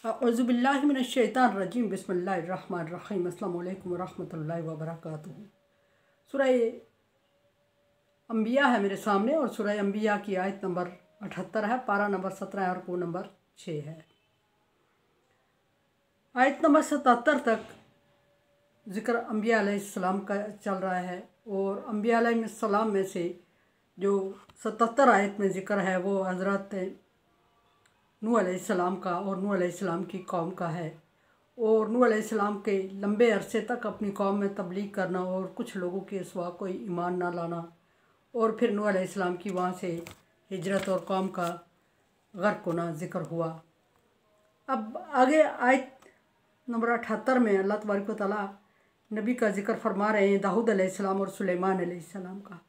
औज़ुबिल्लाहि मिनश्शैतानिर्रजीम बिस्मिल्लाहिर्रहमानिर्रहीम अस्सलामु अलैकुम वरहमतुल्लाहि वबरकातुहू। सूरह अंबिया है मेरे सामने और सूरह अंबिया की आयत नंबर 78 है, पारा नंबर 17 है और को नंबर 6 है। आयत नंबर 77 तक ज़िक्र अंबिया अलैहिस्सलाम का चल रहा है और अंबिया अलैहिस्सलाम में से जो 77 आयत में ज़िक्र है वो हज़रत नूह अलैहिस्सलाम का और नूह अलैहिस्सलाम की कौम का है। और नूह अलैहिस्सलाम के लंबे अरसे तक अपनी कौम में तबलीग करना और कुछ लोगों के सिवा कोई ईमान ना लाना और फिर नूह अलैहिस्सलाम की वहाँ से हिजरत और कौम का गर्क होना ज़िक्र हुआ। अब आगे आयत नंबर 78 में अल्लाह तबारक व तआला नबी का ज़िक्र फरमा रहे हैं दाऊद अलैहिस्सलाम और सुलेमान अलैहिस्सलाम का।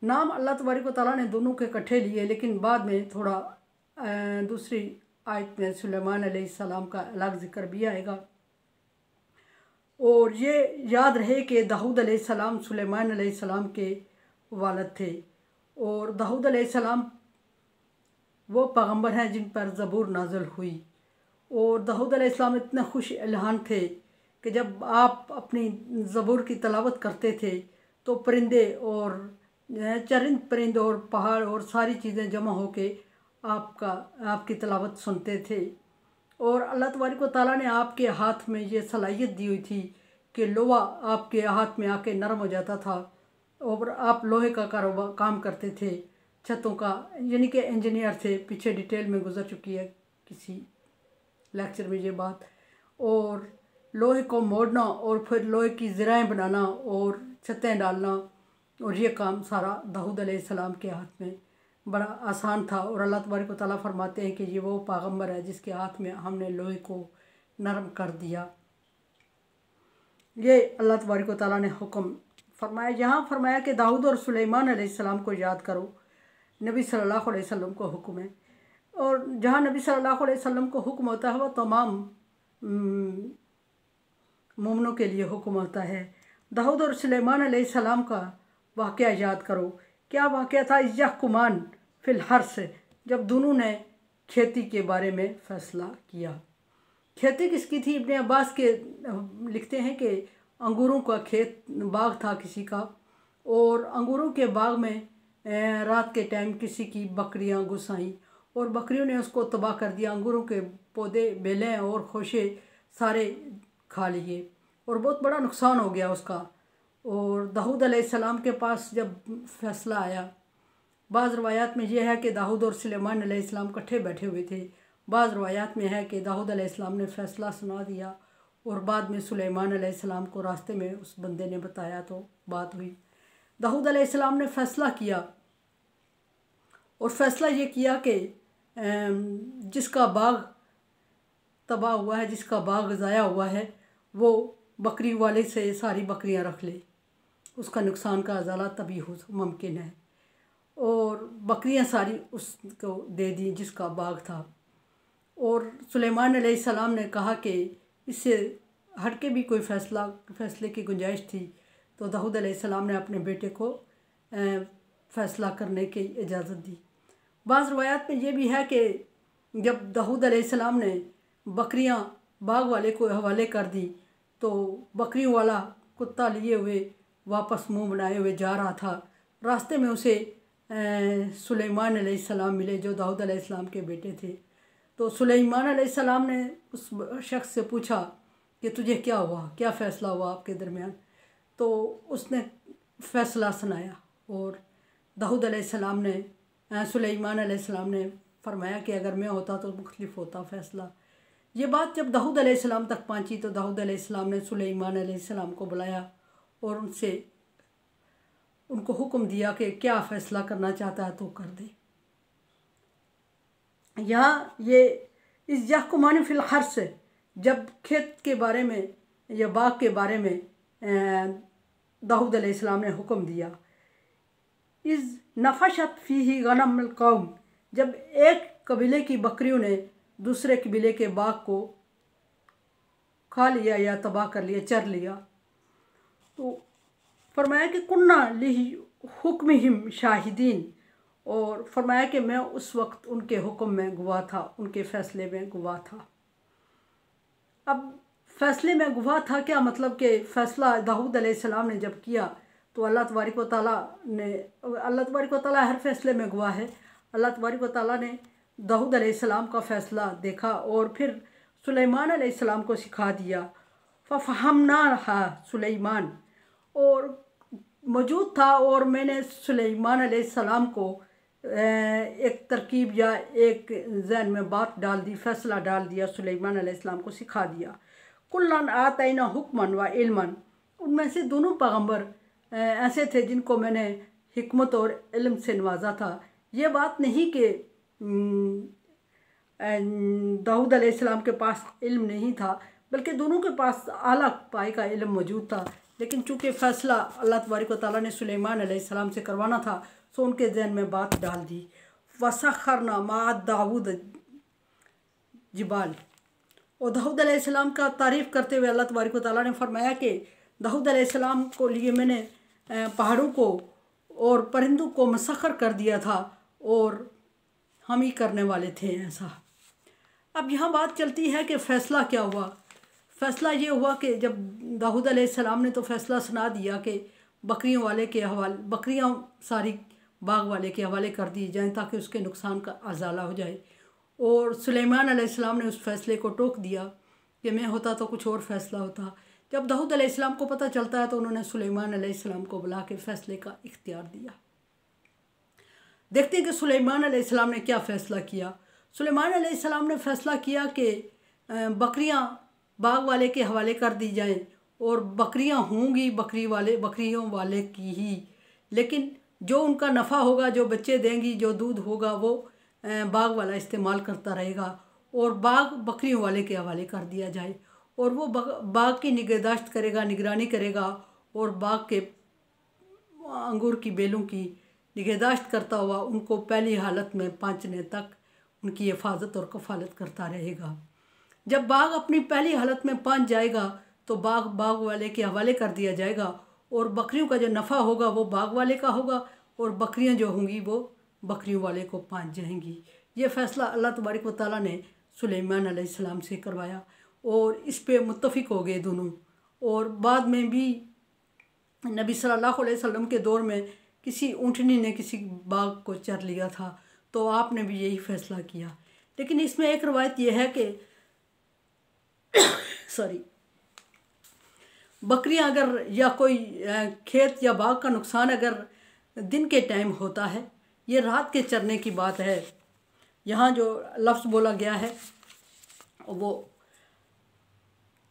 नाम अल्लाह तबारक व तआला ने दोनों के इकट्ठे लिए, लेकिन बाद में थोड़ा दूसरी आयत में सुलेमान अलैहिस्सलाम का अलग ज़िक्र भी आएगा। और ये याद रहे कि दाऊद अलैहिस्सलाम सुलेमान अलैहिस्सलाम के वालिद थे और दाऊद अलैहिस्सलाम वो पैगम्बर हैं जिन पर ज़बूर नाज़िल हुई। और दाऊद अलैहिस्सलाम इतने खुश इल्हान थे कि जब आप अपनी ज़बूर की तलावत करते थे तो परिंदे और चरिंद परिंदे और पहाड़ और सारी चीज़ें जमा होके आपकी तलावत सुनते थे। और अल्लाह तबारक व तआला ने आपके हाथ में ये सलाहियत दी हुई थी कि लोहा आपके हाथ में आके नरम हो जाता था और आप लोहे का कारोबार काम करते थे, छतों का, यानी कि इंजीनियर थे। पीछे डिटेल में गुजर चुकी है किसी लेक्चर में ये बात। और लोहे को मोड़ना और फिर लोहे की ज़राएँ बनाना और छतें डालना और ये काम सारा दाऊद अलैहिस्सलाम के हाथ में बड़ा आसान था। और अल्लाह तबारक व तआला फरमाते हैं कि ये वो पैगम्बर है जिसके हाथ में हमने लोहे को नरम कर दिया। ये अल्लाह तबारक व तआला ने हुक्म फरमाया। यहाँ फरमाया कि दाऊद और सुलेमान अलैहिस्सलाम को याद करो, नबी सल्लल्लाहु अलैहि वसल्लम को हुक्म है। और जहाँ नबी सल्लल्लाहु अलैहि वसल्लम को हुक्म होता है वह तमाम मोमिनों के लिए हुक्म होता है। दाऊद और सुलेमान अलैहिस्सलाम का वाक़या याद करो। क्या वाक़या था? यहकुमान फिल हर्स, जब दोनों ने खेती के बारे में फ़ैसला किया। खेती किसकी थी? इब्ने अब्बास के लिखते हैं कि अंगूरों का खेत बाग था किसी का, और अंगूरों के बाग में रात के टाइम किसी की बकरियां घुस आईं और बकरियों ने उसको तबाह कर दिया। अंगूरों के पौधे, बेलें और खोशे सारे खा लिए और बहुत बड़ा नुकसान हो गया उसका। और दाऊद अलैहिस्सलाम के पास जब फ़ैसला आया, बाज़ रवायात में यह है कि दाऊद और सुलेमान अलैहिस्सलाम इकट्ठे बैठे हुए थे। बाज़ रवायात में है कि दाऊद अलैहिस्सलाम ने फ़ैसला सुना दिया और बाद में सुलेमान अलैहिस्सलाम को रास्ते में उस बंदे ने बताया तो बात हुई। दाऊद अलैहिस्सलाम ने फ़ैसला किया और फ़ैसला ये किया कि जिसका बाग तबाह हुआ है, जिसका बाग ज़ाया हुआ है, वो बकरी वाले से सारी बकरियां रख ले, उसका नुकसान का अज़ाला तभी हो मुमकिन है। और बकरियां सारी उसको दे दी जिसका बाग था। और सुलेमान अलैहिस्सलाम ने कहा कि इससे हट के भी कोई फ़ैसले की गुंजाइश थी, तो दाऊद अलैहिस्सलाम ने अपने बेटे को फ़ैसला करने की इजाज़त दी। बाज़ रवायात में ये भी है कि जब दाऊद अलैहिस्सलाम ने बकरियां बाग वाले को हवाले कर दी तो बकरियों वाला कुत्ता लिए हुए वापस मुंह बनाए हुए जा रहा था। रास्ते में उसे सुलेमान अलैहिस्सलाम मिले जो दाऊद अलैहिस्सलाम के बेटे थे। तो सुलेमान अलैहिस्सलाम ने उस शख्स से पूछा कि तुझे क्या हुआ, क्या फ़ैसला हुआ आपके दरमियान? तो उसने फ़ैसला सुनाया और दाऊद अलैहिस्सलाम ने सुलेमान अलैहिस्सलाम ने फरमाया कि अगर मैं होता तो मुख्तलिफ होता फ़ैसला। ये बात जब दाऊद अलैहिस्सलाम तक पहुंची तो दाऊद अलैहिस्सलाम ने सुलेमान अलैहिस्सलाम को बुलाया और उनको हुक्म दिया कि क्या फ़ैसला करना चाहता है तो कर दे। यहाँ ये इस यहकुमान फिल हर्स, जब खेत के बारे में या बाग के बारे में दाऊद अलैहिस्सलाम ने हुक्म दिया। इस नफशत फ़ीही गनमुल कौम, जब एक कबीले की बकरियों ने दूसरे कबीले के बाग को खा लिया या तबाह कर लिया, चर लिया। तो फरमाया कि कुन्ना लिही हुक्मिहिम शाहिदीन, और फरमाया कि मैं उस वक्त उनके हुक्म में गवाह था, उनके फ़ैसले में गवाह था। अब फैसले में गवाह था क्या, मतलब कि फ़ैसला दाऊद अलैहिस्सलाम ने जब किया तो अल्लाह तबारक व तआला हर फैसले में गवाह है। अल्लाह तबारक व तआला ने दाऊद अलैहिस्सलाम का फ़ैसला देखा और फिर सुलेमान अलैहिस्सलाम को सिखा दिया। फ़फ़हमनाहा सुलेमान, और मौजूद था और मैंने सुलेमान अलैहिस्सलाम को एक तरकीब या एक जहन में बात डाल दी, फ़ैसला डाल दिया, सुलेमान अलैहिस्सलाम को सिखा दिया। कुल्लन आतैना हुक्मन व इल्मन, उनमें से दोनों पैगम्बर ऐसे थे जिनको मैंने हिकमत और इल्म से नवाजा था। ये बात नहीं कि दाऊद अलैहिस्सलाम के पास इल्म नहीं था, बल्कि दोनों के पास आला पाए का इल्म मौजूद था। लेकिन चूँकि फ़ैसला अल्लाह तबारक व तआला ने सुलेमान अलैहिस्सलाम से करवाना था, सो उनके जहन में बात डाल दी। वसख़रना मा दाऊद जिबाल, और दाऊद अलैहिस्सलाम का तारीफ़ करते हुए अल्लाह तबारक व तआला ने फरमाया कि दाऊद अलैहिस्सलाम को लिए मैंने पहाड़ों को और परिंदों को मसख़र कर दिया था और हम ही करने वाले थे ऐसा। अब यहाँ बात चलती है कि फ़ैसला क्या हुआ। फ़ैसला ये हुआ कि जब दाऊद अलैहिस्सलाम ने तो फ़ैसला सुना दिया कि बकरियों वाले के हवाले, बकरियाँ सारी बाग वाले के हवाले कर दी जाएँ ताकि उसके नुकसान का अज़ाला हो जाए। और सुलेमान अलैहिस्सलाम ने उस फ़ैसले को टोक दिया कि मैं होता तो कुछ और फ़ैसला होता। जब दाऊद अलैहिस्सलाम को पता चलता है तो उन्होंने सुलेमान अलैहिस्सलाम को बुला के फ़ैसले का इख्तियार दिया। देखते हैं कि सुलेमान अलैहिस्सलाम ने क्या फ़ैसला किया। सुलेमान अलैहिस्सलाम ने फ़ैसला किया कि बकरियां बाग वाले के हवाले कर दी जाएं और बकरियां होंगी बकरियों वाले की ही, लेकिन जो उनका नफ़ा होगा, जो बच्चे देंगी, जो दूध होगा, वो बाग वाला इस्तेमाल करता रहेगा और बाग बकरियों वाले के हवाले कर दिया जाए और वो बाग की निगहदाश्त करेगा, निगरानी करेगा और बाग के अंगूर की बेलों की निगहदाश्त करता हुआ उनको पहली हालत में पहुँचने तक उनकी हिफाजत और कफ़ालत करता रहेगा। जब बाग अपनी पहली हालत में पहुँच जाएगा तो बाग वाले के हवाले कर दिया जाएगा और बकरियों का जो नफ़ा होगा वो बाग वाले का होगा और बकरियां जो होंगी वो बकरियों वाले को पहुँच जाएंगी। ये फ़ैसला अल्लाह तबारक व तआला ने सुलेमान अलैहिस्सलाम से करवाया और इस पे मुत्तफ़िक हो गए दोनों। और बाद में भी नबी सल्लल्लाहु अलैहि वसल्लम के दौर में किसी ऊँटनी ने किसी बाग को चर लिया था तो आपने भी यही फ़ैसला किया। लेकिन इसमें एक रवायत यह है कि बकरियां अगर या कोई खेत या बाग का नुकसान अगर दिन के टाइम होता है, ये रात के चरने की बात है। यहाँ जो लफ्ज़ बोला गया है वो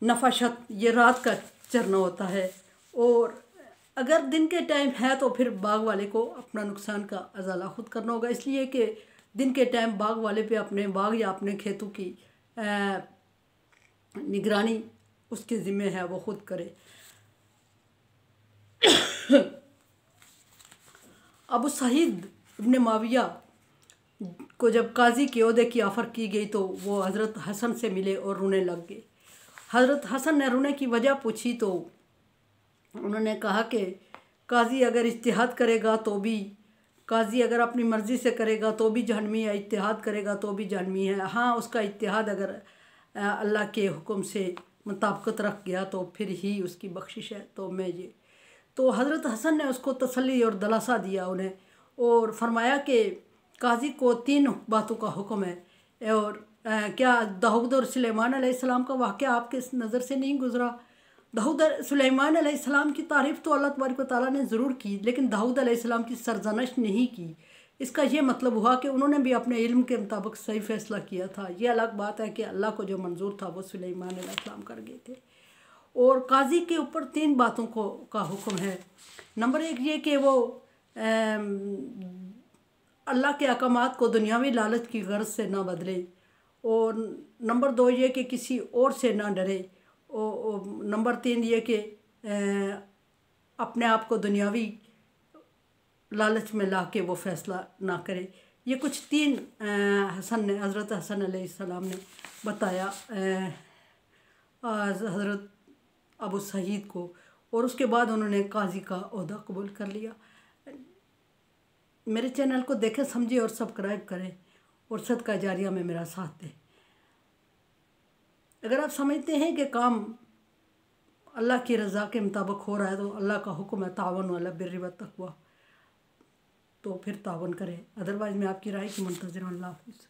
नफ़ाशत, ये रात का चरना होता है। और अगर दिन के टाइम है तो फिर बाग वाले को अपना नुकसान का अज़ाला ख़ुद करना होगा, इसलिए कि दिन के टाइम बाग वाले पे अपने बाग या अपने खेतों की निगरानी उसके ज़िम्मे है, वो ख़ुद करे। अबू सईद इब्न मुआविया को जब काजी के ओहदे की ऑफ़र की गई तो वो हज़रत हसन से मिले और रोने लग गए। हज़रत हसन ने रोने की वजह पूछी तो उन्होंने कहा कि काजी अगर इज्तिहाद करेगा तो भी, काजी अगर अपनी मर्ज़ी से करेगा तो भी जहन्नमी है, इज्तिहाद करेगा तो भी जहन्नमी है। हाँ, उसका इज्तिहाद अगर अल्लाह के हुक्म से मुताबिकत रख गया तो फिर ही उसकी बख्शिश है। तो हज़रत हसन ने उसको तसल्ली और दिलासा दिया उन्हें और फरमाया कि काजी को 3 बातों का हुक्म है। और क्या दाऊद और सुलेमान अलैहिस्सलाम का वाक़या आपके नज़र से नहीं गुज़रा? सुलेमान अलैहिस्सलाम की तारीफ़ तो अल्लाह तबारक व तआला ने ज़रूर की, लेकिन दाऊद अलैहिस्सलाम की सरजनश नहीं की। इसका ये मतलब हुआ कि उन्होंने भी अपने इल्म के मुताबिक सही फ़ैसला किया था। ये अलग बात है कि अल्लाह को जो मंजूर था वो सुलेमान अलैहिस्सलाम कर गए थे। और काजी के ऊपर 3 बातों का हुक्म है। नंबर 1 ये कि वो अल्लाह के अहकामात को दुनियावी लालच की गर्ज से ना बदले, और नंबर 2 ये कि किसी और से ना डरे, और नंबर 3 ये कि अपने आप को दुनियावी लालच में ला के वो फ़ैसला ना करे। ये कुछ 3 हज़रत हसन अलैहिस्सलाम ने बताया हज़रत अबू सईद को, और उसके बाद उन्होंने काजी का ओहदा कबूल कर लिया। मेरे चैनल को देखें, समझें और सब्सक्राइब करें और सदका जारिया में मेरा साथ दें। अगर आप समझते हैं कि काम अल्लाह की रज़ा के मुताबिक हो रहा है, तो अल्लाह का हुक्म है तावन अला बिर्रि व तक़वा, तो फिर तावन करें। अदरवाइज़ मैं आपकी राय की मुंतज़िर हूं। अल्लाह हाफ़िज़।